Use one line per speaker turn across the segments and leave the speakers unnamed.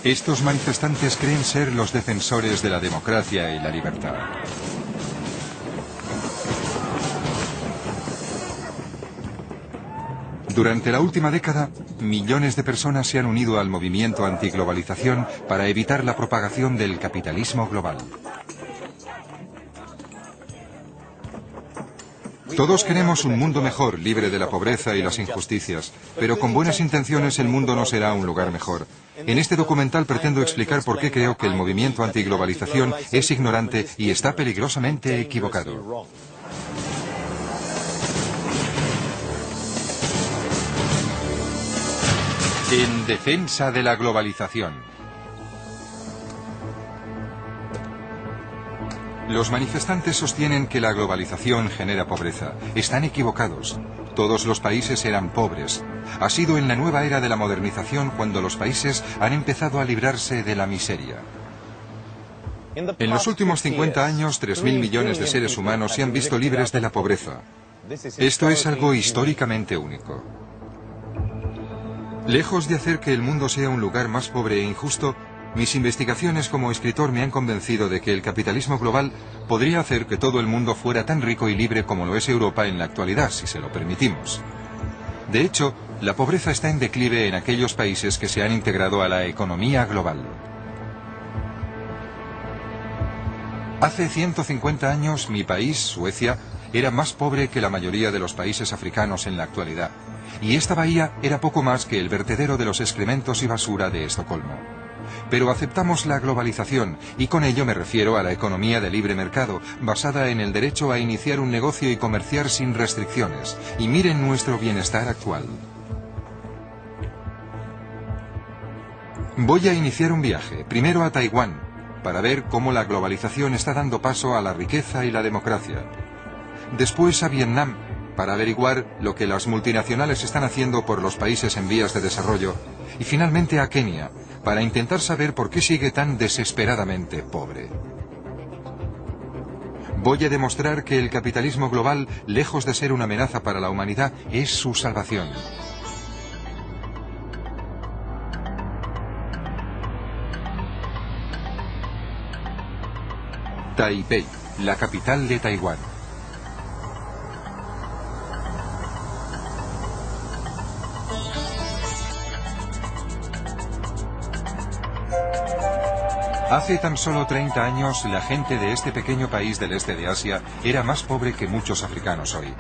Estos manifestantes creen ser los defensores de la democracia y la libertad. Durante la última década, millones de personas se han unido al movimiento antiglobalización para evitar la propagación del capitalismo global. Todos queremos un mundo mejor, libre de la pobreza y las injusticias, pero con buenas intenciones el mundo no será un lugar mejor. En este documental pretendo explicar por qué creo que el movimiento antiglobalización es ignorante y está peligrosamente equivocado. En defensa de la globalización. Los manifestantes sostienen que la globalización genera pobreza. Están equivocados. Todos los países eran pobres. Ha sido en la nueva era de la modernización cuando los países han empezado a librarse de la miseria. En los últimos 50 años, 3.000 millones de seres humanos se han visto libres de la pobreza. Esto es algo históricamente único. Lejos de hacer que el mundo sea un lugar más pobre e injusto, mis investigaciones como escritor me han convencido de que el capitalismo global podría hacer que todo el mundo fuera tan rico y libre como lo es Europa en la actualidad, si se lo permitimos. De hecho, la pobreza está en declive en aquellos países que se han integrado a la economía global. Hace 150 años, mi país, Suecia, era más pobre que la mayoría de los países africanos en la actualidad, y esta bahía era poco más que el vertedero de los excrementos y basura de Estocolmo. Pero aceptamos la globalización, y con ello me refiero a la economía de libre mercado, basada en el derecho a iniciar un negocio y comerciar sin restricciones. Y miren nuestro bienestar actual. Voy a iniciar un viaje, primero a Taiwán, para ver cómo la globalización está dando paso a la riqueza y la democracia. Después a Vietnam, para averiguar lo que las multinacionales están haciendo por los países en vías de desarrollo. Y finalmente a Kenia, para intentar saber por qué sigue tan desesperadamente pobre. Voy a demostrar que el capitalismo global, lejos de ser una amenaza para la humanidad, es su salvación. Taipei, la capital de Taiwán. Hace tan solo 30 años, la gente de este pequeño país del este de Asia era más pobre que muchos africanos hoy.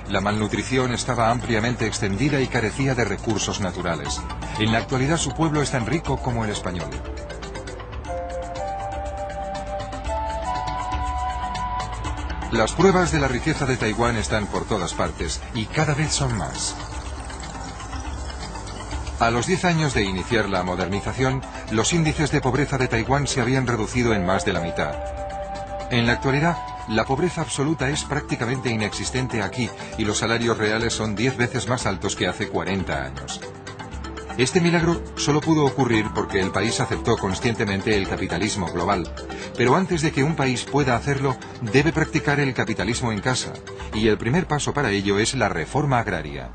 La malnutrición estaba ampliamente extendida y carecía de recursos naturales. En la actualidad su pueblo es tan rico como el español. Las pruebas de la riqueza de Taiwán están por todas partes, y cada vez son más. A los 10 años de iniciar la modernización, los índices de pobreza de Taiwán se habían reducido en más de la mitad. En la actualidad, la pobreza absoluta es prácticamente inexistente aquí y los salarios reales son 10 veces más altos que hace 40 años. Este milagro solo pudo ocurrir porque el país aceptó conscientemente el capitalismo global. Pero antes de que un país pueda hacerlo, debe practicar el capitalismo en casa, y el primer paso para ello es la reforma agraria.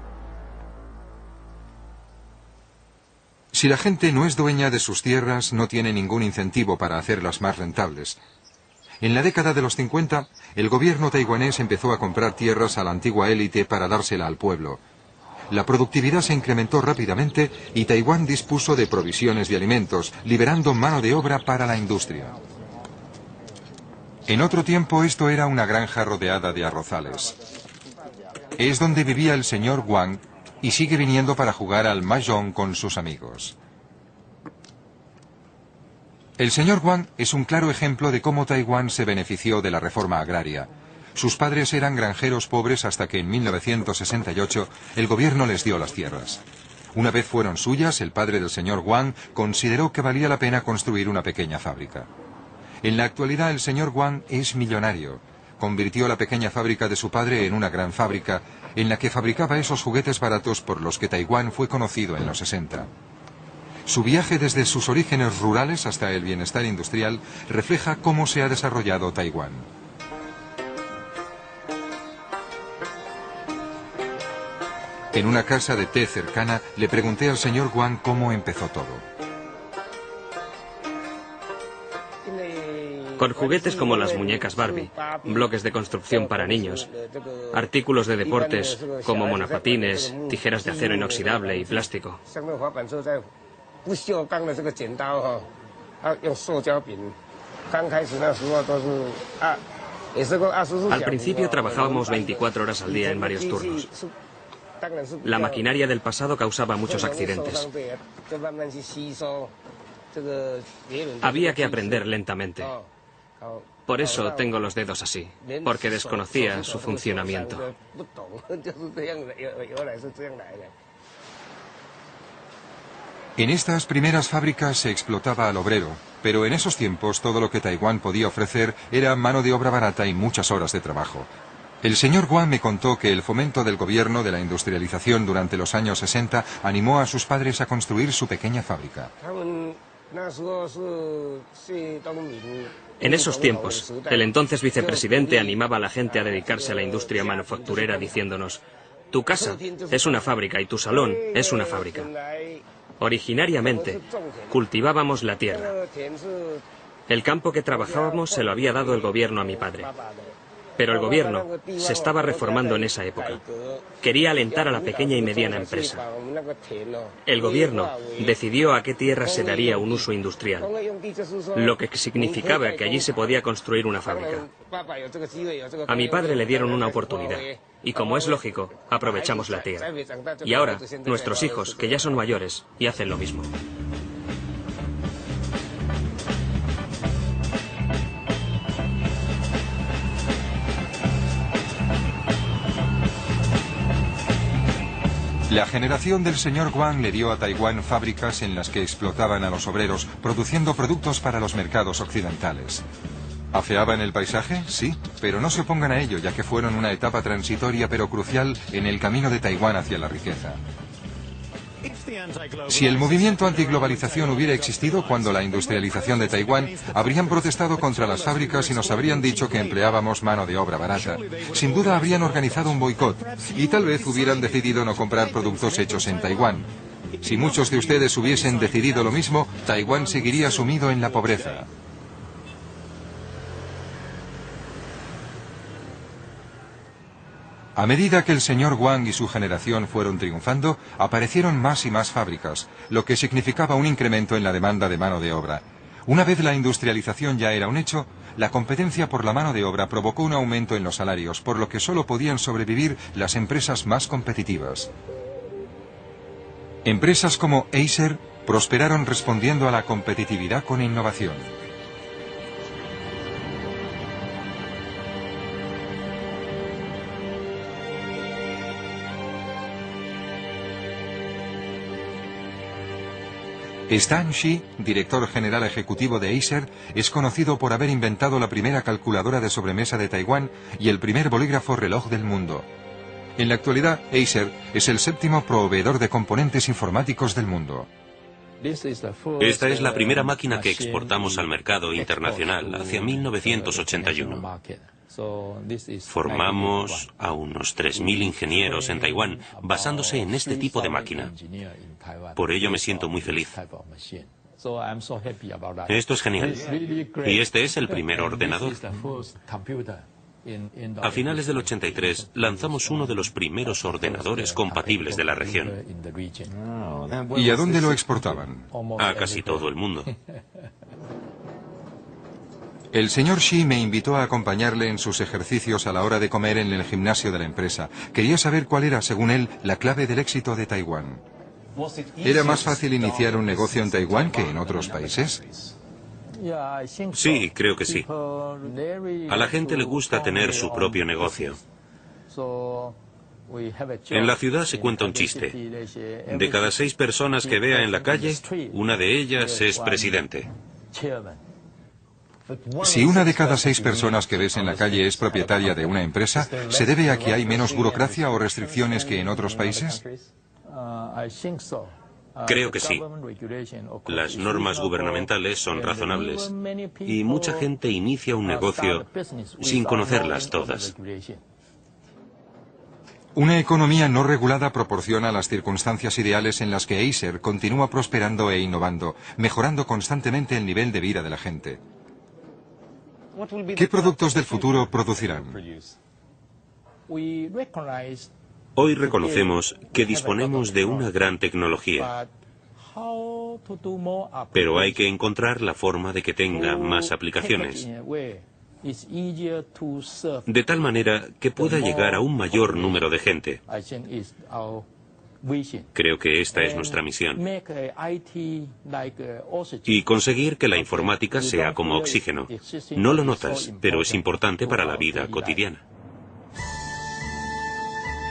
Si la gente no es dueña de sus tierras, no tiene ningún incentivo para hacerlas más rentables. En la década de los 50, el gobierno taiwanés empezó a comprar tierras a la antigua élite para dársela al pueblo. La productividad se incrementó rápidamente y Taiwán dispuso de provisiones de alimentos, liberando mano de obra para la industria. En otro tiempo esto era una granja rodeada de arrozales. Es donde vivía el señor Wang, y sigue viniendo para jugar al mahjong con sus amigos. El señor Wang es un claro ejemplo de cómo Taiwán se benefició de la reforma agraria. Sus padres eran granjeros pobres hasta que en 1968 el gobierno les dio las tierras. Una vez fueron suyas, el padre del señor Wang consideró que valía la pena construir una pequeña fábrica. En la actualidad el señor Wang es millonario. Convirtió la pequeña fábrica de su padre en una gran fábrica, en la que fabricaba esos juguetes baratos por los que Taiwán fue conocido en los 60. Su viaje desde sus orígenes rurales hasta el bienestar industrial refleja cómo se ha desarrollado Taiwán. En una casa de té cercana le pregunté al señor Wang cómo empezó todo.
con juguetes como las muñecas Barbie, bloques de construcción para niños, artículos de deportes como monopatines, tijeras de acero inoxidable y plástico. Al principio trabajábamos 24 horas al día en varios turnos. La maquinaria del pasado causaba muchos accidentes. Había que aprender lentamente. Por eso tengo los dedos así, porque desconocía su funcionamiento.
En estas primeras fábricas se explotaba al obrero, pero en esos tiempos todo lo que Taiwán podía ofrecer era mano de obra barata y muchas horas de trabajo. El señor Guan me contó que el fomento del gobierno de la industrialización durante los años 60 animó a sus padres a construir su pequeña fábrica.
En esos tiempos, el entonces vicepresidente animaba a la gente a dedicarse a la industria manufacturera diciéndonos: tu casa es una fábrica y tu salón es una fábrica. Originariamente, cultivábamos la tierra. El campo que trabajábamos se lo había dado el gobierno a mi padre. Pero el gobierno se estaba reformando en esa época. Quería alentar a la pequeña y mediana empresa. El gobierno decidió a qué tierra se daría un uso industrial, lo que significaba que allí se podía construir una fábrica. A mi padre le dieron una oportunidad, y como es lógico, aprovechamos la tierra. Y ahora, nuestros hijos, que ya son mayores, y hacen lo mismo.
La generación del señor Guan le dio a Taiwán fábricas en las que explotaban a los obreros, produciendo productos para los mercados occidentales. ¿Afeaban el paisaje? Sí, pero no se opongan a ello, ya que fueron una etapa transitoria pero crucial en el camino de Taiwán hacia la riqueza. Si el movimiento antiglobalización hubiera existido cuando la industrialización de Taiwán, habrían protestado contra las fábricas y nos habrían dicho que empleábamos mano de obra barata. Sin duda habrían organizado un boicot y tal vez hubieran decidido no comprar productos hechos en Taiwán. Si muchos de ustedes hubiesen decidido lo mismo, Taiwán seguiría sumido en la pobreza. A medida que el señor Guan y su generación fueron triunfando, aparecieron más y más fábricas, lo que significaba un incremento en la demanda de mano de obra. Una vez la industrialización ya era un hecho, la competencia por la mano de obra provocó un aumento en los salarios, por lo que solo podían sobrevivir las empresas más competitivas. Empresas como Acer prosperaron respondiendo a la competitividad con innovación. Stan Shi, director general ejecutivo de Acer, es conocido por haber inventado la primera calculadora de sobremesa de Taiwán y el primer bolígrafo reloj del mundo. En la actualidad, Acer es el séptimo proveedor de componentes informáticos del mundo.
Esta es la primera máquina que exportamos al mercado internacional hacia 1981. Formamos a unos 3.000 ingenieros en Taiwán basándose en este tipo de máquina. Por ello me siento muy feliz. Esto es genial. Y este es el primer ordenador. A finales del 83 lanzamos uno de los primeros ordenadores compatibles de la región.
¿Y a dónde lo exportaban?
A casi todo el mundo.
El señor Shi me invitó a acompañarle en sus ejercicios a la hora de comer en el gimnasio de la empresa. Quería saber cuál era, según él, la clave del éxito de Taiwán. ¿Era más fácil iniciar un negocio en Taiwán que en otros países?
Sí, creo que sí. A la gente le gusta tener su propio negocio. En la ciudad se cuenta un chiste. De cada 6 personas que vea en la calle, una de ellas es presidente.
Si una de cada 6 personas que ves en la calle es propietaria de una empresa, ¿se debe a que hay menos burocracia o restricciones que en otros países?
Creo que sí. Las normas gubernamentales son razonables y mucha gente inicia un negocio sin conocerlas todas.
Una economía no regulada proporciona las circunstancias ideales en las que Acer continúa prosperando e innovando, mejorando constantemente el nivel de vida de la gente. ¿Qué productos del futuro producirán?
Hoy reconocemos que disponemos de una gran tecnología, pero hay que encontrar la forma de que tenga más aplicaciones, de tal manera que pueda llegar a un mayor número de gente. Creo que esta es nuestra misión. Y conseguir que la informática sea como oxígeno. No lo notas, pero es importante para la vida cotidiana.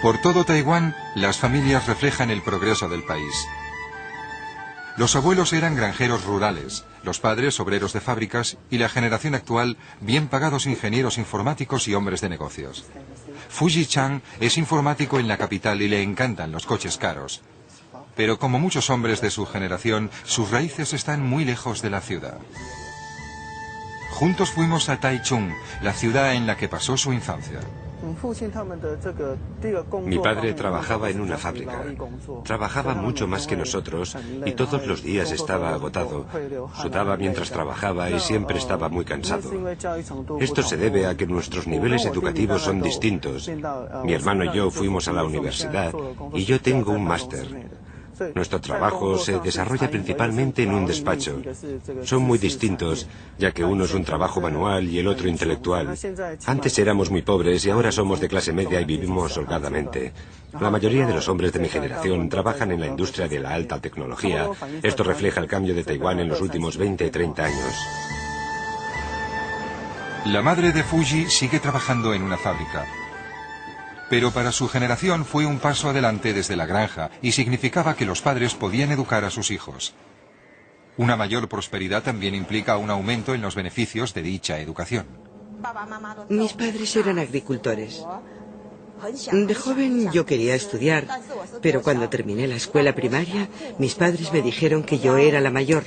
Por todo Taiwán, las familias reflejan el progreso del país. Los abuelos eran granjeros rurales, los padres obreros de fábricas y la generación actual bien pagados ingenieros informáticos y hombres de negocios. Fuji Chang es informático en la capital y le encantan los coches caros. Pero como muchos hombres de su generación, sus raíces están muy lejos de la ciudad. Juntos fuimos a Taichung, la ciudad en la que pasó su infancia.
Mi padre trabajaba en una fábrica. Trabajaba mucho más que nosotros y todos los días estaba agotado. Sudaba mientras trabajaba y siempre estaba muy cansado. Esto se debe a que nuestros niveles educativos son distintos. Mi hermano y yo fuimos a la universidad y yo tengo un máster. Nuestro trabajo se desarrolla principalmente en un despacho. Son muy distintos, ya que uno es un trabajo manual y el otro intelectual. Antes éramos muy pobres y ahora somos de clase media y vivimos holgadamente. La mayoría de los hombres de mi generación trabajan en la industria de la alta tecnología. Esto refleja el cambio de Taiwán en los últimos 20 y 30 años.
La madre de Fuji sigue trabajando en una fábrica. Pero para su generación fue un paso adelante desde la granja y significaba que los padres podían educar a sus hijos. Una mayor prosperidad también implica un aumento en los beneficios de dicha educación.
Mis padres eran agricultores. De joven yo quería estudiar, pero cuando terminé la escuela primaria, mis padres me dijeron que yo era la mayor,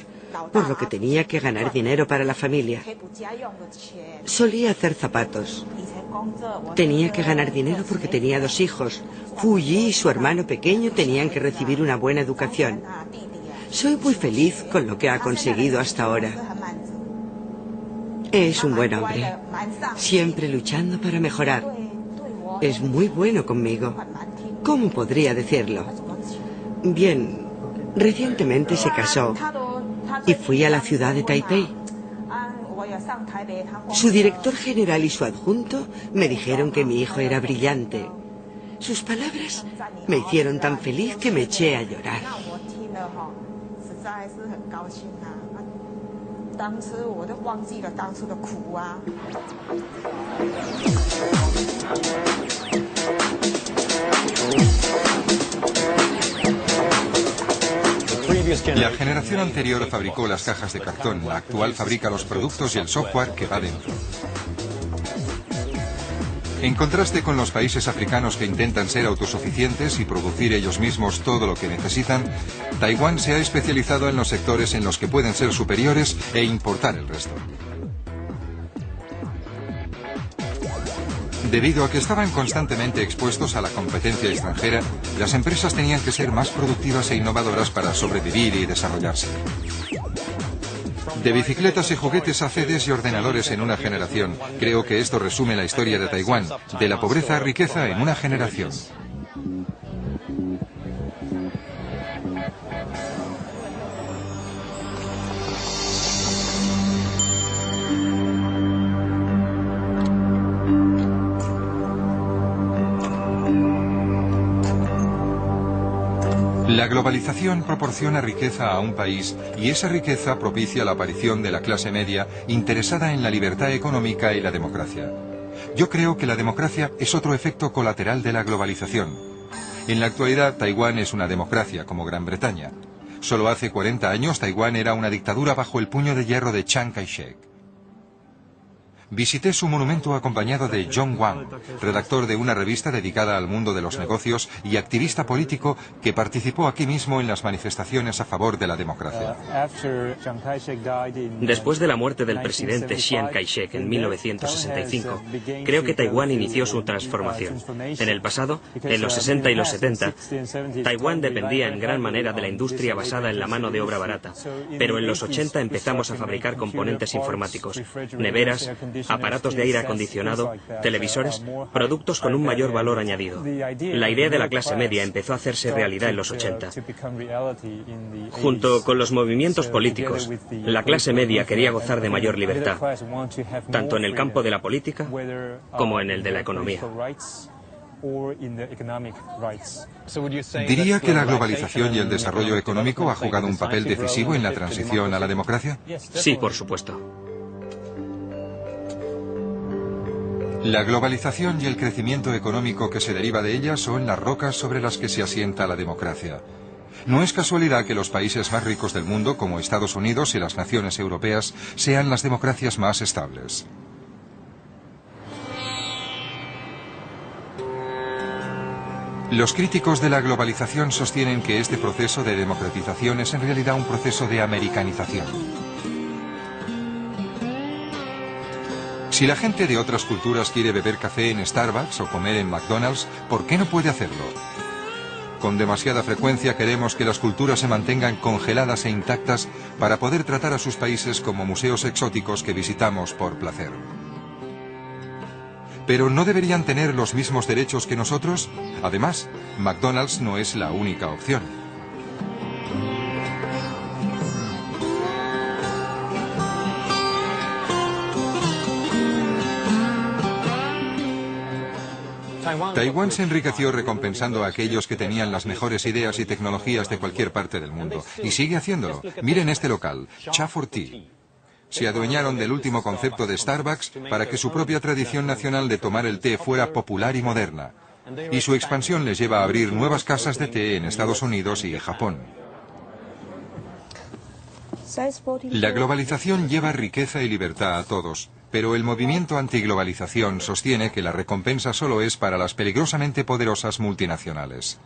por lo que tenía que ganar dinero para la familia. Solía hacer zapatos. Tenía que ganar dinero porque tenía 2 hijos. Fuji y su hermano pequeño tenían que recibir una buena educación. Soy muy feliz con lo que ha conseguido hasta ahora. Es un buen hombre, siempre luchando para mejorar. Es muy bueno conmigo. ¿Cómo podría decirlo? Bien, recientemente se casó y fui a la ciudad de Taipei. Su director general y su adjunto me dijeron que mi hijo era brillante. Sus palabras me hicieron tan feliz que me eché a llorar.
La generación anterior fabricó las cajas de cartón, la actual fabrica los productos y el software que va dentro. En contraste con los países africanos que intentan ser autosuficientes y producir ellos mismos todo lo que necesitan, Taiwán se ha especializado en los sectores en los que pueden ser superiores e importar el resto. Debido a que estaban constantemente expuestos a la competencia extranjera, las empresas tenían que ser más productivas e innovadoras para sobrevivir y desarrollarse. De bicicletas y juguetes a CDs y ordenadores en una generación, creo que esto resume la historia de Taiwán, de la pobreza a riqueza en una generación. La globalización proporciona riqueza a un país y esa riqueza propicia la aparición de la clase media interesada en la libertad económica y la democracia. Yo creo que la democracia es otro efecto colateral de la globalización. En la actualidad, Taiwán es una democracia como Gran Bretaña. Solo hace 40 años Taiwán era una dictadura bajo el puño de hierro de Chiang Kai-shek. Visité su monumento acompañado de John Wang, redactor de una revista dedicada al mundo de los negocios y activista político que participó aquí mismo en las manifestaciones a favor de la democracia.
Después de la muerte del presidente Chiang Kai-shek en 1965, creo que Taiwán inició su transformación. En el pasado, en los 60 y los 70, Taiwán dependía en gran manera de la industria basada en la mano de obra barata, pero en los 80 empezamos a fabricar componentes informáticos, neveras, aparatos de aire acondicionado, televisores, productos con un mayor valor añadido. La idea de la clase media empezó a hacerse realidad en los 80. Junto con los movimientos políticos, la clase media quería gozar de mayor libertad, tanto en el campo de la política como en el de la economía.
¿Diría que la globalización y el desarrollo económico ha jugado un papel decisivo en la transición a la democracia?
Sí, por supuesto.
La globalización y el crecimiento económico que se deriva de ella son las rocas sobre las que se asienta la democracia. No es casualidad que los países más ricos del mundo, como Estados Unidos y las naciones europeas, sean las democracias más estables. Los críticos de la globalización sostienen que este proceso de democratización es en realidad un proceso de americanización. Si la gente de otras culturas quiere beber café en Starbucks o comer en McDonald's, ¿por qué no puede hacerlo? Con demasiada frecuencia queremos que las culturas se mantengan congeladas e intactas para poder tratar a sus países como museos exóticos que visitamos por placer. ¿Pero no deberían tener los mismos derechos que nosotros? Además, McDonald's no es la única opción. Taiwán se enriqueció recompensando a aquellos que tenían las mejores ideas y tecnologías de cualquier parte del mundo. Y sigue haciéndolo. Miren este local, Cha for Tea. Se adueñaron del último concepto de Starbucks para que su propia tradición nacional de tomar el té fuera popular y moderna. Y su expansión les lleva a abrir nuevas casas de té en Estados Unidos y Japón. La globalización lleva riqueza y libertad a todos, pero el movimiento antiglobalización sostiene que la recompensa solo es para las peligrosamente poderosas multinacionales.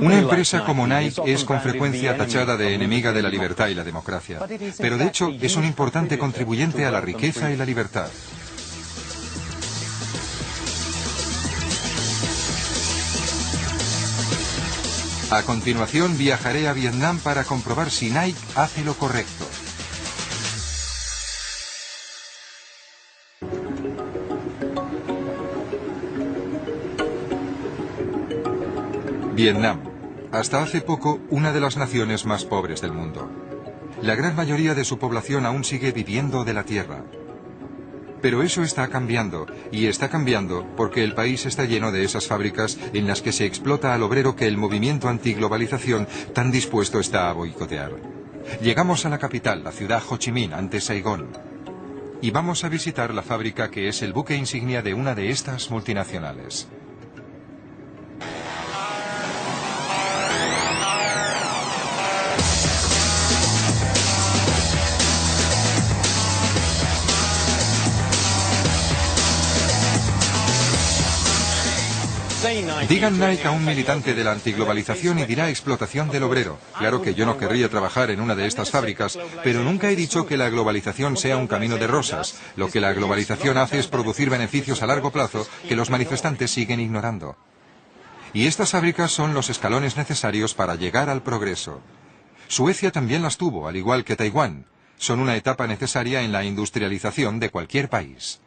Una empresa como Nike es con frecuencia tachada de enemiga de la libertad y la democracia, pero de hecho es un importante contribuyente a la riqueza y la libertad. A continuación viajaré a Vietnam para comprobar si Nike hace lo correcto. Vietnam, hasta hace poco una de las naciones más pobres del mundo. La gran mayoría de su población aún sigue viviendo de la tierra. Pero eso está cambiando, y está cambiando porque el país está lleno de esas fábricas en las que se explota al obrero que el movimiento antiglobalización tan dispuesto está a boicotear. Llegamos a la capital, la ciudad Ho Chi Minh, ante Saigón, y vamos a visitar la fábrica que es el buque insignia de una de estas multinacionales. Digan Nike a un militante de la antiglobalización y dirá explotación del obrero. Claro que yo no querría trabajar en una de estas fábricas, pero nunca he dicho que la globalización sea un camino de rosas. Lo que la globalización hace es producir beneficios a largo plazo que los manifestantes siguen ignorando. Y estas fábricas son los escalones necesarios para llegar al progreso. Suecia también las tuvo, al igual que Taiwán. Son una etapa necesaria en la industrialización de cualquier país.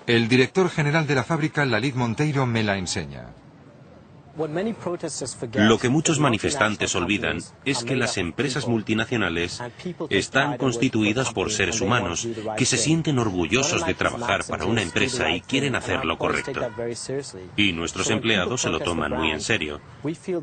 El director general de la fábrica, Lalit Monteiro, me la enseña.
Lo que muchos manifestantes olvidan es que las empresas multinacionales están constituidas por seres humanos que se sienten orgullosos de trabajar para una empresa y quieren hacer lo correcto. Y nuestros empleados se lo toman muy en serio.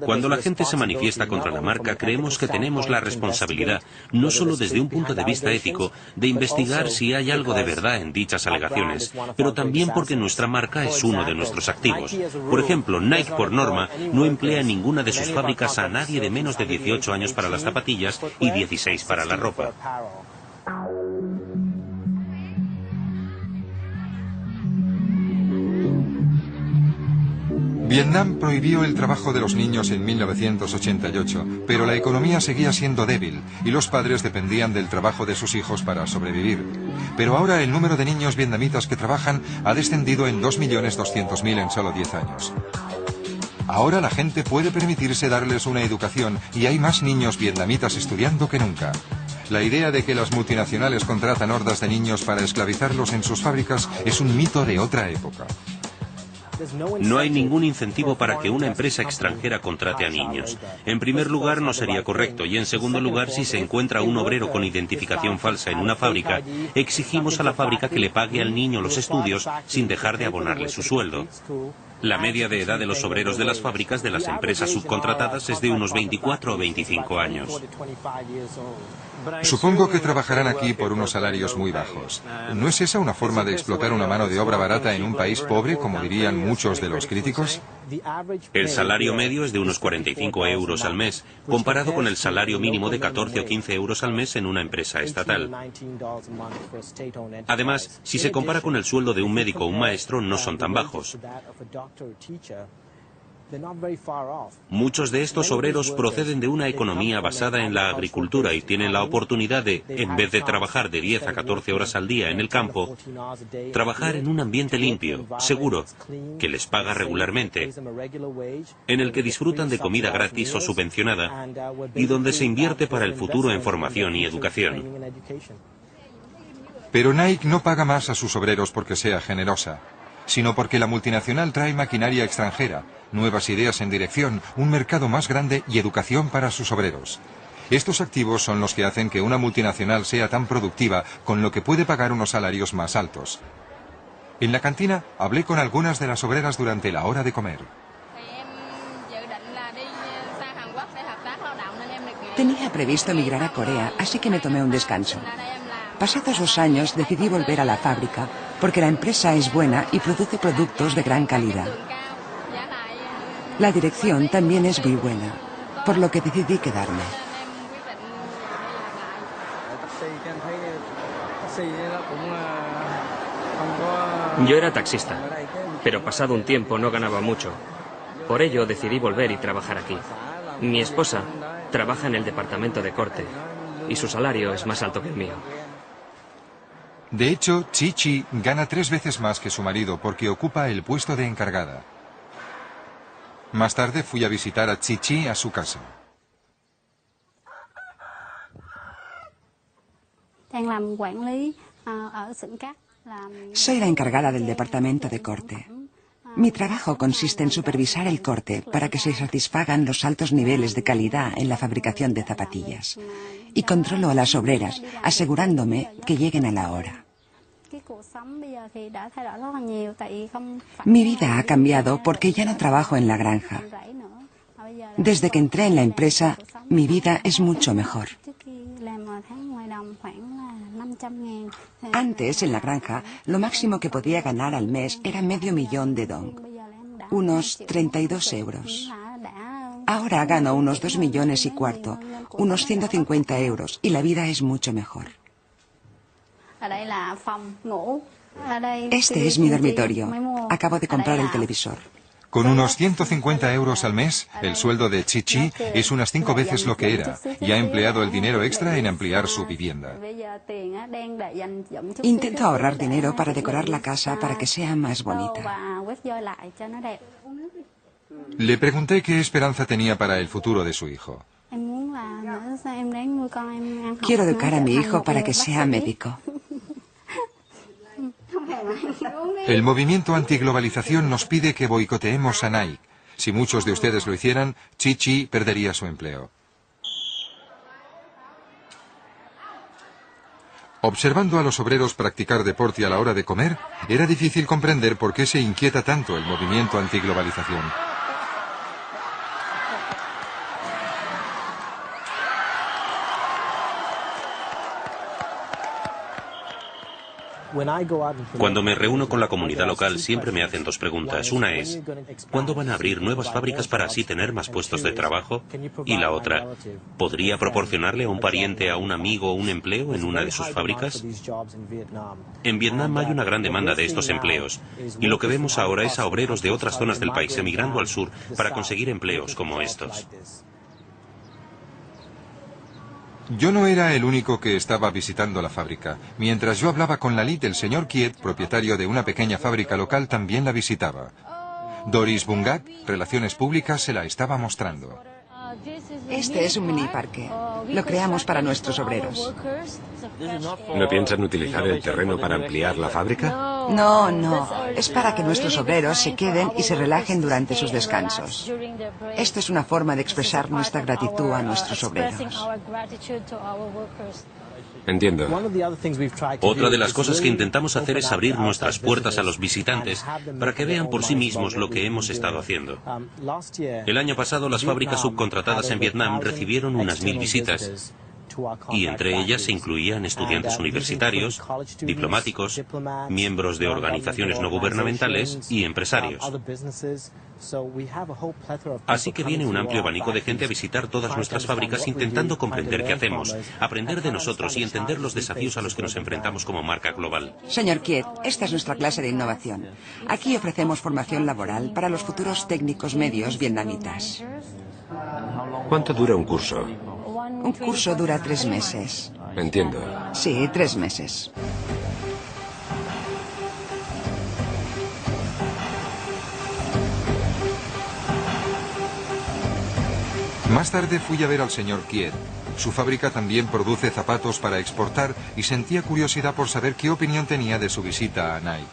Cuando la gente se manifiesta contra la marca, creemos que tenemos la responsabilidad, no solo desde un punto de vista ético, de investigar si hay algo de verdad en dichas alegaciones, pero también porque nuestra marca es uno de nuestros activos. Por ejemplo, Nike, por norma, no emplea en ninguna de sus fábricas a nadie de menos de 18 años para las zapatillas y 16 para la ropa.
Vietnam prohibió el trabajo de los niños en 1988, pero la economía seguía siendo débil y los padres dependían del trabajo de sus hijos para sobrevivir. Pero ahora el número de niños vietnamitas que trabajan ha descendido en 2.200.000 en solo 10 años. Ahora la gente puede permitirse darles una educación y hay más niños vietnamitas estudiando que nunca. La idea de que las multinacionales contratan hordas de niños para esclavizarlos en sus fábricas es un mito de otra época.
No hay ningún incentivo para que una empresa extranjera contrate a niños. En primer lugar, no sería correcto, y en segundo lugar, si se encuentra un obrero con identificación falsa en una fábrica, exigimos a la fábrica que le pague al niño los estudios sin dejar de abonarle su sueldo. La media de edad de los obreros de las fábricas de las empresas subcontratadas es de unos 24 o 25 años.
Supongo que trabajarán aquí por unos salarios muy bajos. ¿No es esa una forma de explotar una mano de obra barata en un país pobre, como dirían muchos de los críticos?
El salario medio es de unos 45 euros al mes, comparado con el salario mínimo de 14 o 15 euros al mes en una empresa estatal. Además, si se compara con el sueldo de un médico o un maestro, no son tan bajos. Muchos de estos obreros proceden de una economía basada en la agricultura y tienen la oportunidad de, en vez de trabajar de 10 a 14 horas al día en el campo, trabajar en un ambiente limpio, seguro, que les paga regularmente, en el que disfrutan de comida gratis o subvencionada y donde se invierte para el futuro en formación y educación.
Pero Nike no paga más a sus obreros porque sea generosa, sino porque la multinacional trae maquinaria extranjera, nuevas ideas en dirección, un mercado más grande y educación para sus obreros. Estos activos son los que hacen que una multinacional sea tan productiva, con lo que puede pagar unos salarios más altos. En la cantina hablé con algunas de las obreras durante la hora de comer.
Tenía previsto emigrar a Corea, así que me tomé un descanso. Pasados 2 años decidí volver a la fábrica, porque la empresa es buena y produce productos de gran calidad. La dirección también es muy buena, por lo que decidí quedarme.
Yo era taxista, pero pasado un tiempo no ganaba mucho. Por ello decidí volver y trabajar aquí. Mi esposa trabaja en el departamento de corte y su salario es más alto que el mío.
De hecho, Chi gana 3 veces más que su marido porque ocupa el puesto de encargada. Más tarde fui a visitar a Chi a su casa.
Soy la encargada del departamento de corte. Mi trabajo consiste en supervisar el corte para que se satisfagan los altos niveles de calidad en la fabricación de zapatillas. Y controlo a las obreras, asegurándome que lleguen a la hora. Mi vida ha cambiado porque ya no trabajo en la granja. Desde que entré en la empresa, mi vida es mucho mejor. Antes, en la granja, lo máximo que podía ganar al mes era $500,000 dong, unos 32 euros. Ahora gano unos 2,25 millones, unos 150 euros, y la vida es mucho mejor. Este es mi dormitorio. Acabo de comprar el televisor.
Con unos 150 euros al mes, el sueldo de Chi es unas 5 veces lo que era, y ha empleado el dinero extra en ampliar su vivienda.
Intento ahorrar dinero para decorar la casa para que sea más bonita.
Le pregunté qué esperanza tenía para el futuro de su hijo.
Quiero educar a mi hijo para que sea médico.
El movimiento antiglobalización nos pide que boicoteemos a Nike. Si muchos de ustedes lo hicieran, Chi perdería su empleo. Observando a los obreros practicar deporte a la hora de comer, era difícil comprender por qué se inquieta tanto el movimiento antiglobalización.
Cuando me reúno con la comunidad local siempre me hacen dos preguntas. Una es, ¿cuándo van a abrir nuevas fábricas para así tener más puestos de trabajo? Y la otra, ¿podría proporcionarle a un pariente, a un amigo, un empleo en una de sus fábricas? En Vietnam hay una gran demanda de estos empleos, y lo que vemos ahora es a obreros de otras zonas del país emigrando al sur para conseguir empleos como estos.
Yo no era el único que estaba visitando la fábrica. Mientras yo hablaba con Lalit, el señor Kiet, propietario de una pequeña fábrica local, también la visitaba. Doris Bungak, Relaciones Públicas, se la estaba mostrando.
Este es un mini parque. Lo creamos para nuestros obreros.
¿No piensan utilizar el terreno para ampliar la fábrica?
No, no. Es para que nuestros obreros se queden y se relajen durante sus descansos. Esto es una forma de expresar nuestra gratitud a nuestros obreros.
Entiendo.
Otra de las cosas que intentamos hacer es abrir nuestras puertas a los visitantes para que vean por sí mismos lo que hemos estado haciendo. El año pasado las fábricas subcontratadas en Vietnam recibieron unas 1000 visitas. Y entre ellas se incluían estudiantes universitarios, diplomáticos, miembros de organizaciones no gubernamentales y empresarios. Así que viene un amplio abanico de gente a visitar todas nuestras fábricas intentando comprender qué hacemos, aprender de nosotros y entender los desafíos a los que nos enfrentamos como marca global.
Señor Kiet, esta es nuestra clase de innovación. Aquí ofrecemos formación laboral para los futuros técnicos medios vietnamitas.
¿Cuánto dura un curso?
Un curso dura 3 meses.
Entiendo.
Sí, 3 meses.
Más tarde fui a ver al señor Kiet. Su fábrica también produce zapatos para exportar y sentía curiosidad por saber qué opinión tenía de su visita a Nike.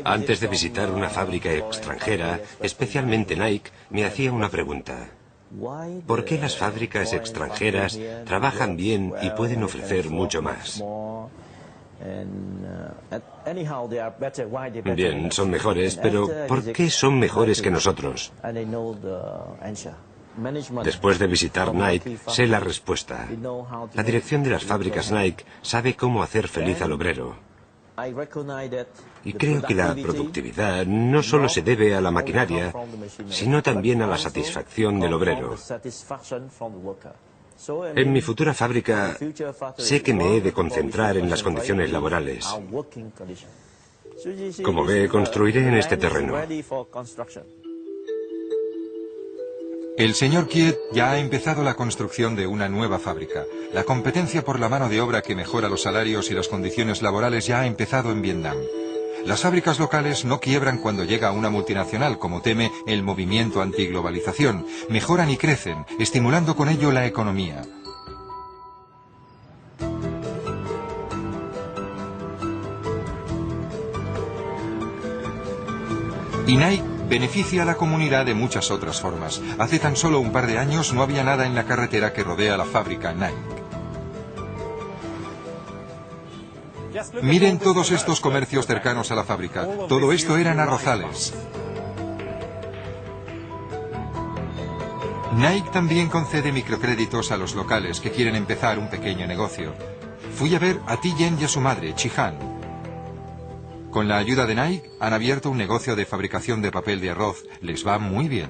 Antes de visitar una fábrica extranjera, especialmente Nike, me hacía una pregunta. ¿Por qué las fábricas extranjeras trabajan bien y pueden ofrecer mucho más? Bien, son mejores, pero ¿por qué son mejores que nosotros? Después de visitar Nike, sé la respuesta. La dirección de las fábricas Nike sabe cómo hacer feliz al obrero. Y creo que la productividad no solo se debe a la maquinaria, sino también a la satisfacción del obrero. En mi futura fábrica sé que me he de concentrar en las condiciones laborales. Como ve, construiré en este terreno.
El señor Kiet ya ha empezado la construcción de una nueva fábrica. La competencia por la mano de obra que mejora los salarios y las condiciones laborales ya ha empezado en Vietnam. Las fábricas locales no quiebran cuando llega una multinacional, como teme el movimiento antiglobalización. Mejoran y crecen, estimulando con ello la economía. Y Nike beneficia a la comunidad de muchas otras formas. Hace tan solo un par de años no había nada en la carretera que rodea la fábrica Nike. Miren todos estos comercios cercanos a la fábrica. Todo esto eran arrozales. Nike también concede microcréditos a los locales que quieren empezar un pequeño negocio. Fui a ver a Thi Yen y a su madre, Chi Han. Con la ayuda de Nike han abierto un negocio de fabricación de papel de arroz. Les va muy bien.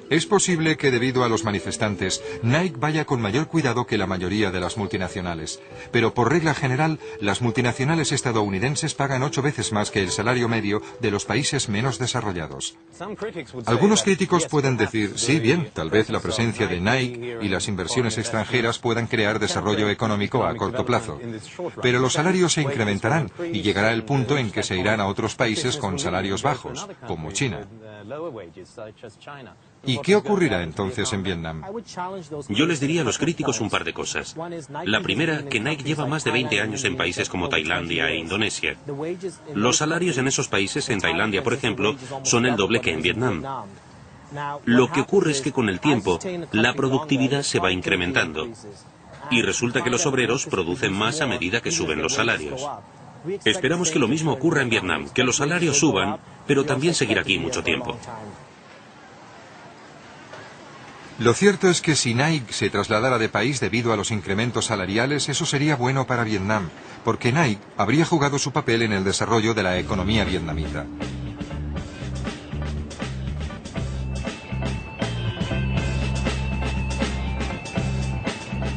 Es posible que debido a los manifestantes, Nike vaya con mayor cuidado que la mayoría de las multinacionales. Pero por regla general, las multinacionales estadounidenses pagan 8 veces más que el salario medio de los países menos desarrollados. Algunos críticos pueden decir, sí, bien, tal vez la presencia de Nike y las inversiones extranjeras puedan crear desarrollo económico a corto plazo. Pero los salarios se incrementarán y llegará el punto en que se irán a otros países con salarios bajos, como China. ¿Y qué ocurrirá entonces en Vietnam?
Yo les diría a los críticos un par de cosas. La primera, que Nike lleva más de 20 años en países como Tailandia e Indonesia. Los salarios en esos países, en Tailandia por ejemplo, son el doble que en Vietnam. Lo que ocurre es que con el tiempo, la productividad se va incrementando. Y resulta que los obreros producen más a medida que suben los salarios. Esperamos que lo mismo ocurra en Vietnam, que los salarios suban, pero también seguir aquí mucho tiempo.
Lo cierto es que si Nike se trasladara de país debido a los incrementos salariales, eso sería bueno para Vietnam. porque Nike habría jugado su papel en el desarrollo de la economía vietnamita.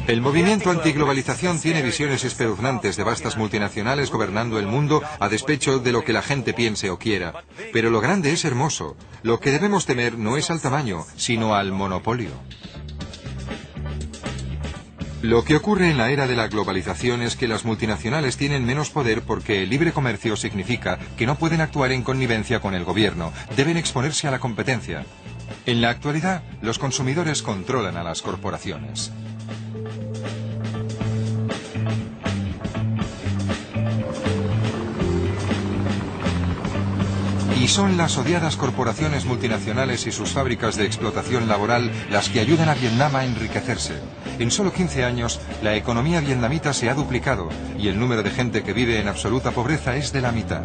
El movimiento antiglobalización tiene visiones espeluznantes de vastas multinacionales gobernando el mundo a despecho de lo que la gente piense o quiera. Pero lo grande es hermoso. Lo que debemos temer no es al tamaño, sino al monopolio. Lo que ocurre en la era de la globalización es que las multinacionales tienen menos poder porque el libre comercio significa que no pueden actuar en connivencia con el gobierno, deben exponerse a la competencia. En la actualidad, los consumidores controlan a las corporaciones. Y son las odiadas corporaciones multinacionales y sus fábricas de explotación laboral las que ayudan a Vietnam a enriquecerse. En solo 15 años, la economía vietnamita se ha duplicado y el número de gente que vive en absoluta pobreza es de la mitad.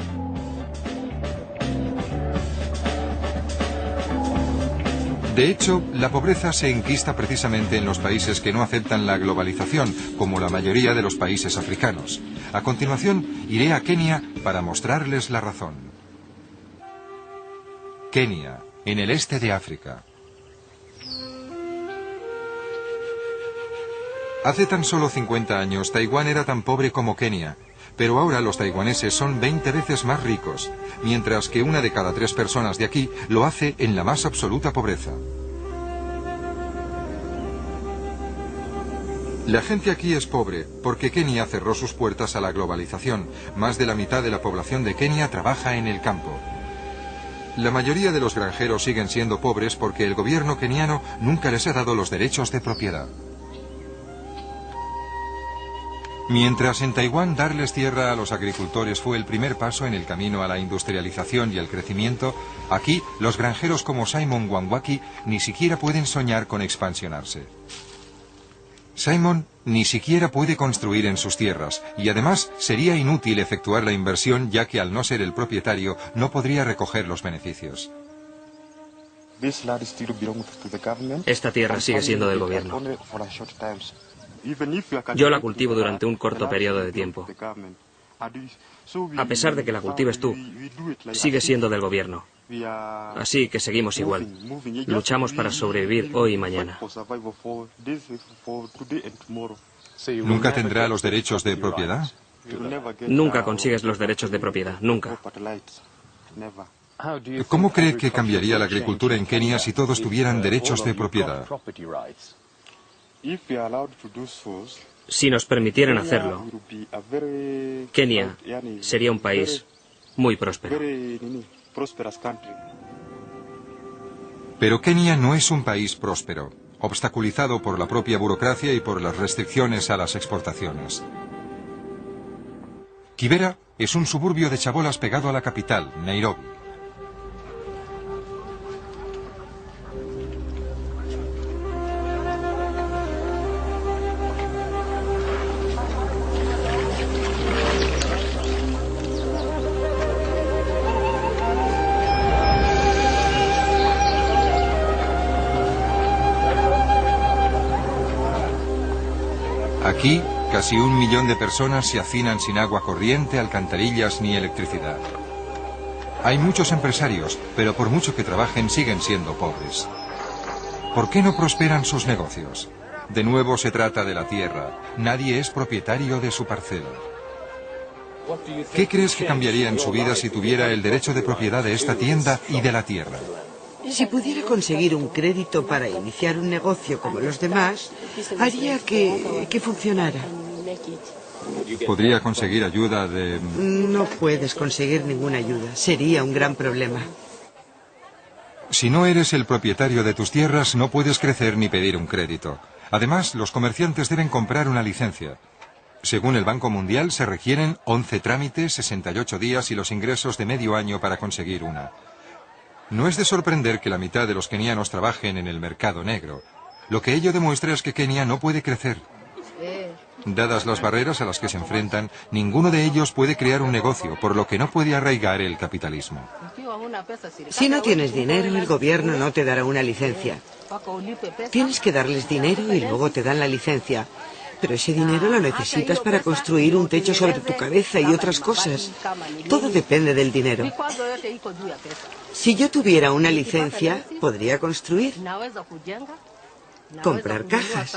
De hecho, la pobreza se enquista precisamente en los países que no aceptan la globalización, como la mayoría de los países africanos. A continuación, iré a Kenia para mostrarles la razón. Kenia, en el este de África. Hace tan solo 50 años, Taiwán era tan pobre como Kenia, pero ahora los taiwaneses son 20 veces más ricos, mientras que 1 de cada 3 personas de aquí lo hace en la más absoluta pobreza. La gente aquí es pobre porque Kenia cerró sus puertas a la globalización. Más de la mitad de la población de Kenia trabaja en el campo. La mayoría de los granjeros siguen siendo pobres porque el gobierno keniano nunca les ha dado los derechos de propiedad. Mientras en Taiwán darles tierra a los agricultores fue el primer paso en el camino a la industrialización y el crecimiento, aquí los granjeros como Simon Wangwaki ni siquiera pueden soñar con expansionarse. Simon ni siquiera puede construir en sus tierras y además sería inútil efectuar la inversión ya que al no ser el propietario no podría recoger los beneficios.
Esta tierra sigue siendo del gobierno. Yo la cultivo durante un corto periodo de tiempo. A pesar de que la cultives tú, sigue siendo del gobierno. Así que seguimos igual. Luchamos para sobrevivir hoy y mañana.
¿Nunca tendrá los derechos de propiedad?
Nunca consigues los derechos de propiedad, nunca.
¿Cómo cree que cambiaría la agricultura en Kenia si todos tuvieran derechos de propiedad?
Si nos permitieran hacerlo, Kenia sería un país muy próspero.
Pero Kenia no es un país próspero, obstaculizado por la propia burocracia y por las restricciones a las exportaciones. Kibera es un suburbio de chabolas pegado a la capital, Nairobi. Aquí, casi 1 millón de personas se hacinan sin agua corriente, alcantarillas ni electricidad. Hay muchos empresarios, pero por mucho que trabajen siguen siendo pobres. ¿Por qué no prosperan sus negocios? De nuevo se trata de la tierra. Nadie es propietario de su parcela. ¿Qué crees que cambiaría en su vida si tuviera el derecho de propiedad de esta tienda y de la tierra?
Si pudiera conseguir un crédito para iniciar un negocio como los demás, haría que funcionara.
¿Podría conseguir ayuda de...?
No puedes conseguir ninguna ayuda. Sería un gran problema.
Si no eres el propietario de tus tierras, no puedes crecer ni pedir un crédito. Además, los comerciantes deben comprar una licencia. Según el Banco Mundial, se requieren 11 trámites, 68 días y los ingresos de medio año para conseguir una. No es de sorprender que la mitad de los kenianos trabajen en el mercado negro. Lo que ello demuestra es que Kenia no puede crecer. Dadas las barreras a las que se enfrentan, ninguno de ellos puede crear un negocio, por lo que no puede arraigar el capitalismo.
Si no tienes dinero, el gobierno no te dará una licencia. Tienes que darles dinero y luego te dan la licencia. Pero ese dinero lo necesitas para construir un techo sobre tu cabeza y otras cosas. Todo depende del dinero. Si yo tuviera una licencia, podría construir. Comprar cajas.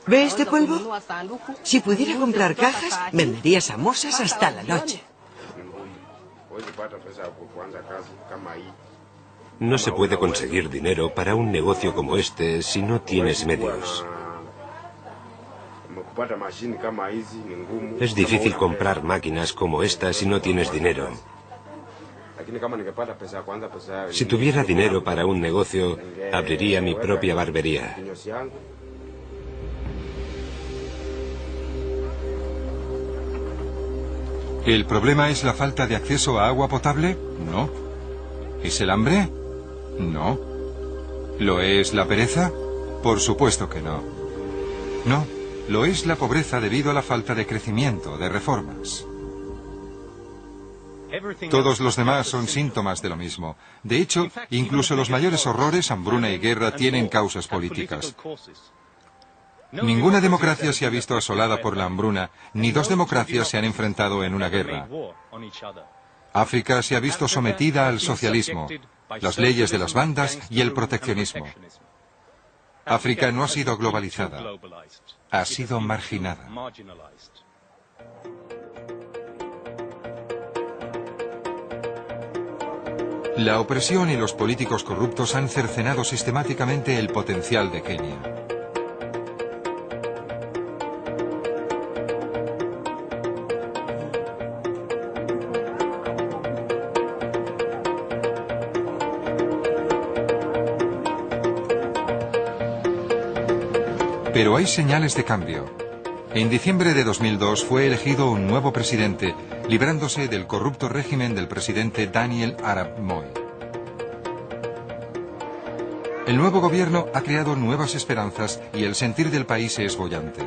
¿Ve este polvo? Si pudiera comprar cajas, vendería samosas hasta la noche.
No se puede conseguir dinero para un negocio como este si no tienes medios. Es difícil comprar máquinas como esta si no tienes dinero. Si tuviera dinero para un negocio, abriría mi propia barbería.
¿El problema es la falta de acceso a agua potable? No. ¿Es el hambre? No. ¿Lo es la pereza? Por supuesto que no. No, lo es la pobreza debido a la falta de crecimiento, de reformas. Todos los demás son síntomas de lo mismo. De hecho, incluso los mayores horrores, hambruna y guerra, tienen causas políticas. Ninguna democracia se ha visto asolada por la hambruna, ni dos democracias se han enfrentado en una guerra. África se ha visto sometida al socialismo, las leyes de las bandas y el proteccionismo. África no ha sido globalizada, ha sido marginada. La opresión y los políticos corruptos han cercenado sistemáticamente el potencial de Kenia. Pero hay señales de cambio. En diciembre de 2002 fue elegido un nuevo presidente, librándose del corrupto régimen del presidente Daniel Arap Moi. El nuevo gobierno ha creado nuevas esperanzas y el sentir del país es boyante.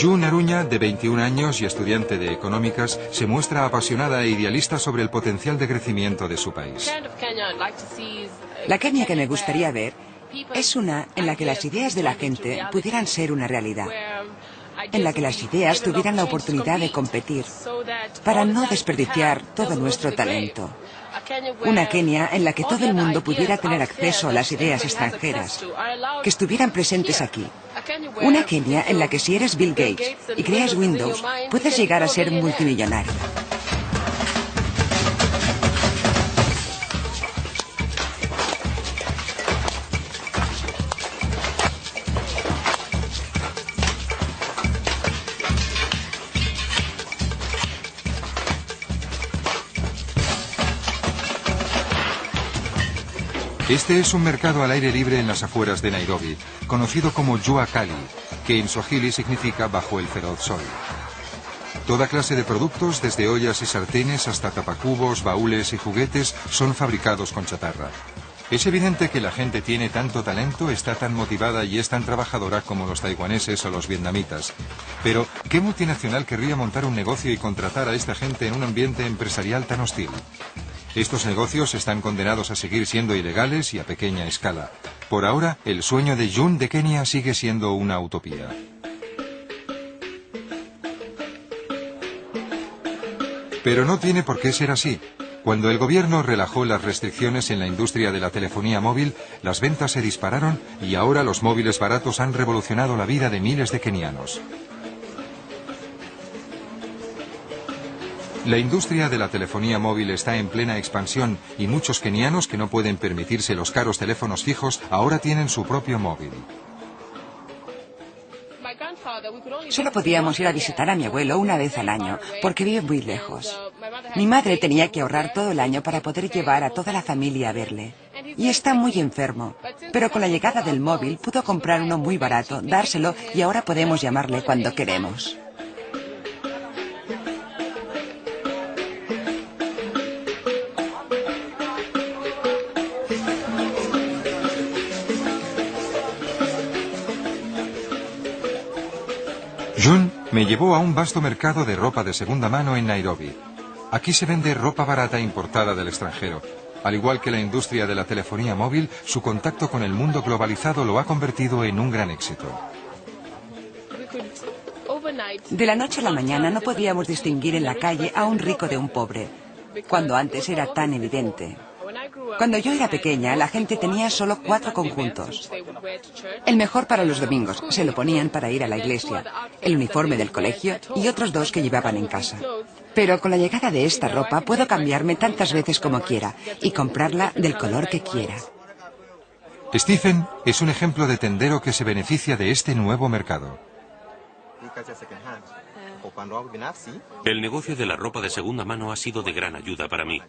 June Aruña, de 21 años y estudiante de económicas, se muestra apasionada e idealista sobre el potencial de crecimiento de su país.
La Kenia que me gustaría ver es una en la que las ideas de la gente pudieran ser una realidad, en la que las ideas tuvieran la oportunidad de competir, para no desperdiciar todo nuestro talento. Una Kenia en la que todo el mundo pudiera tener acceso a las ideas extranjeras, que estuvieran presentes aquí. Una Kenia en la que si eres Bill Gates y creas Windows, puedes llegar a ser multimillonario.
Este es un mercado al aire libre en las afueras de Nairobi, conocido como Jua Kali, que en Swahili significa bajo el feroz sol. Toda clase de productos, desde ollas y sartenes hasta tapacubos, baúles y juguetes, son fabricados con chatarra. Es evidente que la gente tiene tanto talento, está tan motivada y es tan trabajadora como los taiwaneses o los vietnamitas. Pero, ¿qué multinacional querría montar un negocio y contratar a esta gente en un ambiente empresarial tan hostil? Estos negocios están condenados a seguir siendo ilegales y a pequeña escala. Por ahora, el sueño de June de Kenia sigue siendo una utopía. Pero no tiene por qué ser así. Cuando el gobierno relajó las restricciones en la industria de la telefonía móvil, las ventas se dispararon y ahora los móviles baratos han revolucionado la vida de miles de kenianos. La industria de la telefonía móvil está en plena expansión y muchos kenianos que no pueden permitirse los caros teléfonos fijos ahora tienen su propio móvil.
Solo podíamos ir a visitar a mi abuelo una vez al año, porque vive muy lejos. Mi madre tenía que ahorrar todo el año para poder llevar a toda la familia a verle. Y está muy enfermo. Pero con la llegada del móvil pudo comprar uno muy barato, dárselo y ahora podemos llamarle cuando queremos.
June me llevó a un vasto mercado de ropa de segunda mano en Nairobi. Aquí se vende ropa barata importada del extranjero. Al igual que la industria de la telefonía móvil, su contacto con el mundo globalizado lo ha convertido en un gran éxito.
De la noche a la mañana no podíamos distinguir en la calle a un rico de un pobre, cuando antes era tan evidente. Cuando yo era pequeña, la gente tenía solo 4 conjuntos. El mejor para los domingos, se lo ponían para ir a la iglesia, el uniforme del colegio y otros 2 que llevaban en casa. Pero con la llegada de esta ropa puedo cambiarme tantas veces como quiera y comprarla del color que quiera.
Stephen es un ejemplo de tendero que se beneficia de este nuevo mercado.
El negocio de la ropa de segunda mano ha sido de gran ayuda para mí.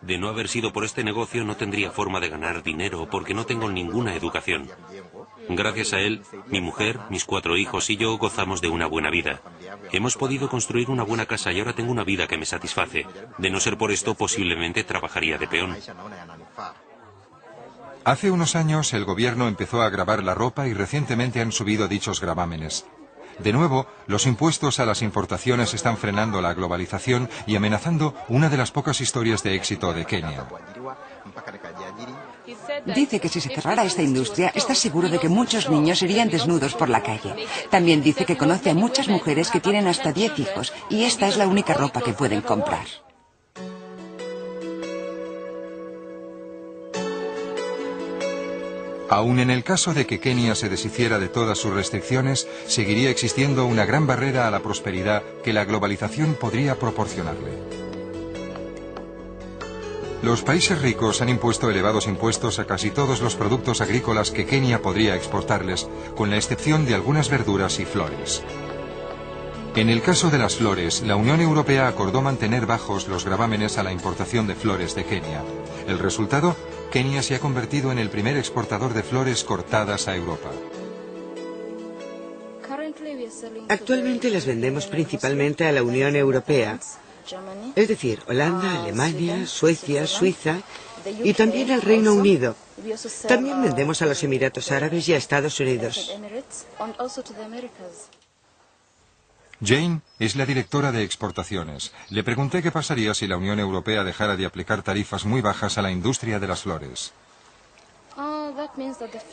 De no haber sido por este negocio no tendría forma de ganar dinero porque no tengo ninguna educación. Gracias a él, mi mujer, mis 4 hijos y yo gozamos de una buena vida. Hemos podido construir una buena casa y ahora tengo una vida que me satisface. De no ser por esto, posiblemente trabajaría de peón.
Hace unos años el gobierno empezó a gravar la ropa y recientemente han subido dichos gravámenes. De nuevo, los impuestos a las importaciones están frenando la globalización y amenazando una de las pocas historias de éxito de Kenia.
Dice que si se cerrara esta industria, está seguro de que muchos niños irían desnudos por la calle. También dice que conoce a muchas mujeres que tienen hasta 10 hijos y esta es la única ropa que pueden comprar.
Aun en el caso de que Kenia se deshiciera de todas sus restricciones, seguiría existiendo una gran barrera a la prosperidad que la globalización podría proporcionarle. Los países ricos han impuesto elevados impuestos a casi todos los productos agrícolas que Kenia podría exportarles, con la excepción de algunas verduras y flores. En el caso de las flores, la Unión Europea acordó mantener bajos los gravámenes a la importación de flores de Kenia. El resultado, Kenia se ha convertido en el primer exportador de flores cortadas a Europa.
Actualmente las vendemos principalmente a la Unión Europea, es decir, Holanda, Alemania, Suecia, Suiza y también al Reino Unido. También vendemos a los Emiratos Árabes y a Estados Unidos.
Jane es la directora de exportaciones. Le pregunté qué pasaría si la Unión Europea dejara de aplicar tarifas muy bajas a la industria de las flores.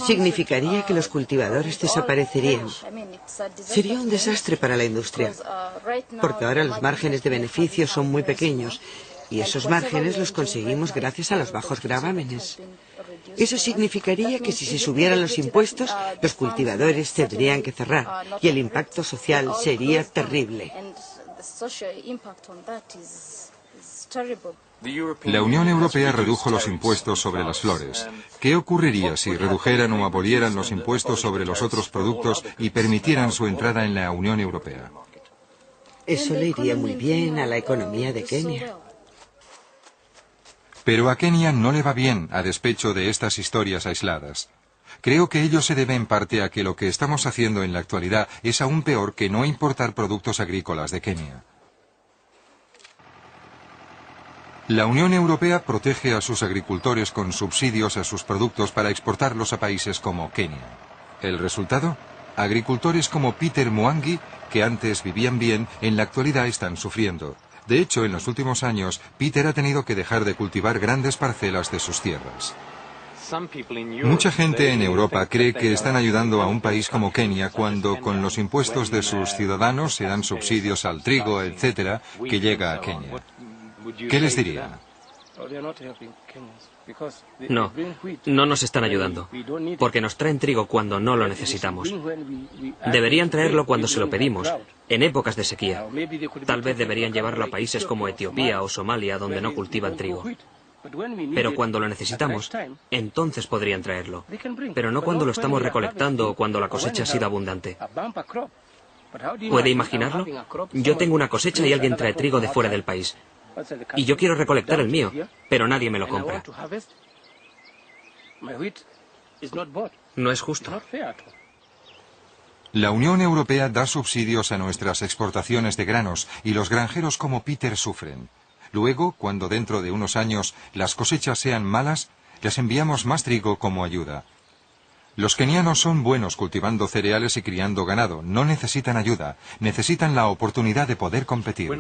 Significaría que los cultivadores desaparecerían. Sería un desastre para la industria, porque ahora los márgenes de beneficio son muy pequeños y esos márgenes los conseguimos gracias a los bajos gravámenes. Eso significaría que si se subieran los impuestos, los cultivadores tendrían que cerrar y el impacto social sería terrible.
La Unión Europea redujo los impuestos sobre las flores. ¿Qué ocurriría si redujeran o abolieran los impuestos sobre los otros productos y permitieran su entrada en la Unión Europea?
Eso le iría muy bien a la economía de Kenia.
Pero a Kenia no le va bien a despecho de estas historias aisladas. Creo que ello se debe en parte a que lo que estamos haciendo en la actualidad es aún peor que no importar productos agrícolas de Kenia. La Unión Europea protege a sus agricultores con subsidios a sus productos para exportarlos a países como Kenia. ¿El resultado? Agricultores como Peter Mwangi, que antes vivían bien, en la actualidad están sufriendo. De hecho, en los últimos años, Peter ha tenido que dejar de cultivar grandes parcelas de sus tierras. Mucha gente en Europa cree que están ayudando a un país como Kenia cuando con los impuestos de sus ciudadanos se dan subsidios al trigo, etc., que llega a Kenia. ¿Qué les diría?
No, no nos están ayudando, porque nos traen trigo cuando no lo necesitamos. Deberían traerlo cuando se lo pedimos, en épocas de sequía. Tal vez deberían llevarlo a países como Etiopía o Somalia, donde no cultivan trigo. Pero cuando lo necesitamos, entonces podrían traerlo. Pero no cuando lo estamos recolectando o cuando la cosecha ha sido abundante. ¿Puede imaginarlo? Yo tengo una cosecha y alguien trae trigo de fuera del país. Y yo quiero recolectar el mío, pero nadie me lo compra. No es justo.
La Unión Europea da subsidios a nuestras exportaciones de granos y los granjeros como Peter sufren. Luego, cuando dentro de unos años las cosechas sean malas, les enviamos más trigo como ayuda. Los kenianos son buenos cultivando cereales y criando ganado, no necesitan ayuda, necesitan la oportunidad de poder competir.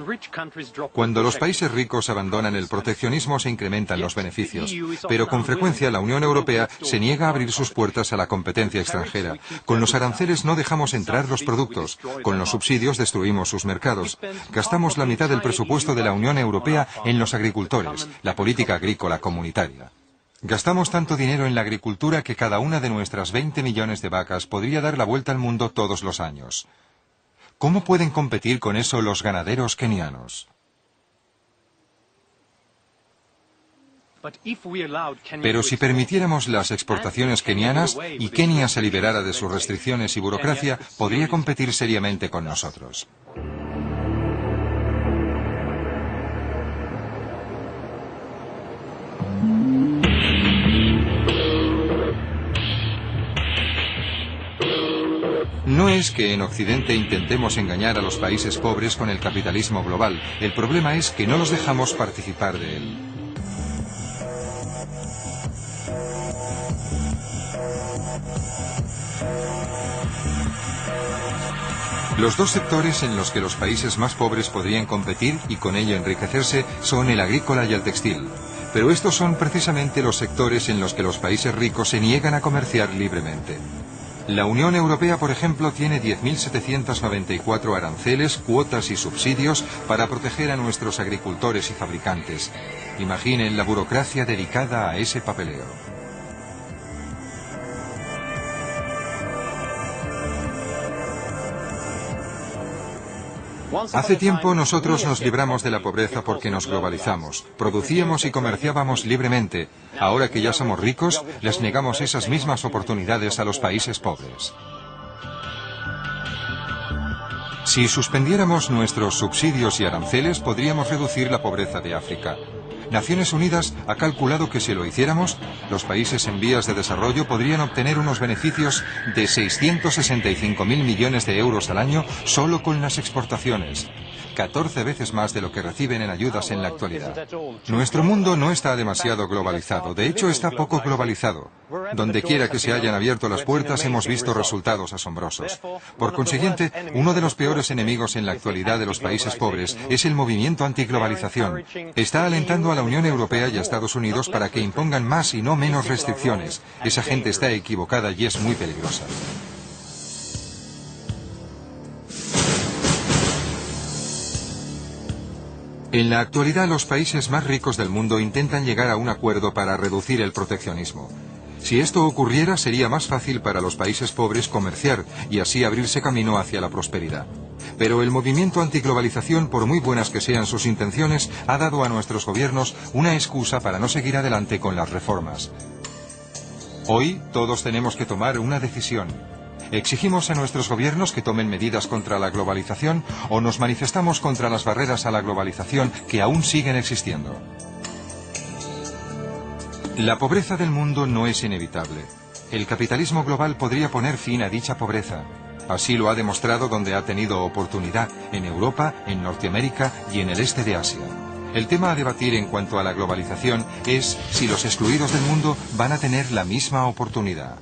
Cuando los países ricos abandonan el proteccionismo se incrementan los beneficios, pero con frecuencia la Unión Europea se niega a abrir sus puertas a la competencia extranjera. Con los aranceles no dejamos entrar los productos, con los subsidios destruimos sus mercados. Gastamos la mitad del presupuesto de la Unión Europea en los agricultores, la política agrícola comunitaria. Gastamos tanto dinero en la agricultura que cada una de nuestras 20 millones de vacas podría dar la vuelta al mundo todos los años. ¿Cómo pueden competir con eso los ganaderos kenianos? Pero si permitiéramos las exportaciones kenianas y Kenia se liberara de sus restricciones y burocracia, podría competir seriamente con nosotros. No es que en Occidente intentemos engañar a los países pobres con el capitalismo global. El problema es que no los dejamos participar de él. Los dos sectores en los que los países más pobres podrían competir y con ello enriquecerse son el agrícola y el textil. Pero estos son precisamente los sectores en los que los países ricos se niegan a comerciar libremente. La Unión Europea, por ejemplo, tiene 10.794 aranceles, cuotas y subsidios para proteger a nuestros agricultores y fabricantes. Imaginen la burocracia dedicada a ese papeleo. Hace tiempo nosotros nos libramos de la pobreza porque nos globalizamos, producíamos y comerciábamos libremente. Ahora que ya somos ricos, les negamos esas mismas oportunidades a los países pobres. Si suspendiéramos nuestros subsidios y aranceles, podríamos reducir la pobreza de África. Naciones Unidas ha calculado que si lo hiciéramos, los países en vías de desarrollo podrían obtener unos beneficios de 665.000 millones de euros al año solo con las exportaciones. 14 veces más de lo que reciben en ayudas en la actualidad. Nuestro mundo no está demasiado globalizado, de hecho está poco globalizado. Donde quiera que se hayan abierto las puertas hemos visto resultados asombrosos. Por consiguiente, uno de los peores enemigos en la actualidad de los países pobres es el movimiento antiglobalización. Está alentando a la Unión Europea y a Estados Unidos para que impongan más y no menos restricciones. Esa gente está equivocada y es muy peligrosa. En la actualidad, los países más ricos del mundo intentan llegar a un acuerdo para reducir el proteccionismo. Si esto ocurriera, sería más fácil para los países pobres comerciar y así abrirse camino hacia la prosperidad. Pero el movimiento antiglobalización, por muy buenas que sean sus intenciones, ha dado a nuestros gobiernos una excusa para no seguir adelante con las reformas. Hoy, todos tenemos que tomar una decisión. ¿Exigimos a nuestros gobiernos que tomen medidas contra la globalización o nos manifestamos contra las barreras a la globalización que aún siguen existiendo? La pobreza del mundo no es inevitable. El capitalismo global podría poner fin a dicha pobreza. Así lo ha demostrado donde ha tenido oportunidad, en Europa, en Norteamérica y en el este de Asia. El tema a debatir en cuanto a la globalización es si los excluidos del mundo van a tener la misma oportunidad.